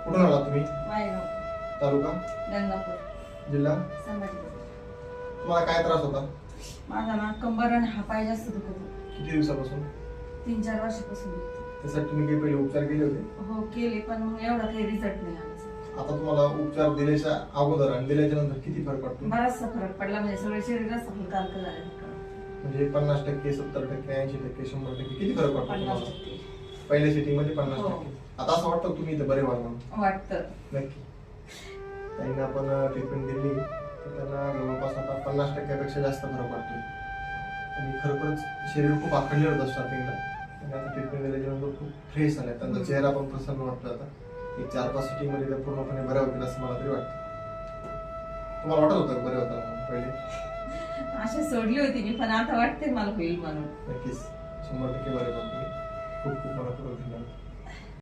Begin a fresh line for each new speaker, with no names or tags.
कुठून आला तुम्ही?
वायगाव,
तालुका
गंगापूर,
जिल्हा.
संभाजीनगर.
तुम्हाला काय त्रास होता?
माझा ना कंबर आणि हा पाय जास्त दुखत होता.
किती दिवसापासून?
3-4 वर्षापासून दुखतो.
त्यासाठी तुम्ही काही पहिले उपचार केले होते?
हो केले, पण मग एवढा काही रिझल्ट नाही आला.
आता तुम्हाला उपचार दिल्याच्या अगोदर आणि दिल्याच्या नंतर किती फरक पडतो?
बराचसा फरक पडला, म्हणजे सगळे शरीराचा हलका हलका झाला.
म्हणजे 50%, 70%, 80%, 100% किती फरक पडतो तुम्हाला?
50%
पहिल्या सिटिंग मध्ये 50%.
हो.
आता असं वाटतं तुम्ही इथे बरे व्हाल म्हणून?
वाटतं.
नक्की. त्यांना आपण ट्रीटमेंट दिली तर त्यांना जवळपास आता 50% जास्त फरक पडतो. आणि खरोखरच शरीर खूप आखडलेलं होतं स्टार्टिंगला. आणि आता ट्रीटमेंट दिल्याच्या नंतर खूप फ्रेश झालं. त्यांचा चेहरा पण प्रसन्न वाटतो. आता एक 4-5 सिटिंग मध्ये त्या पूर्णपणे बऱ्या होतील असं मला तरी वाटतं. तुम्हाला वाटत होतं बरे होता म्हणून पहिले?
अशी सोडली होती मी, पण आता वाटते मला होईल म्हणून.
नक्कीच 100% बरे होता तुम्ही. खूप खूप मला धन्यवाद.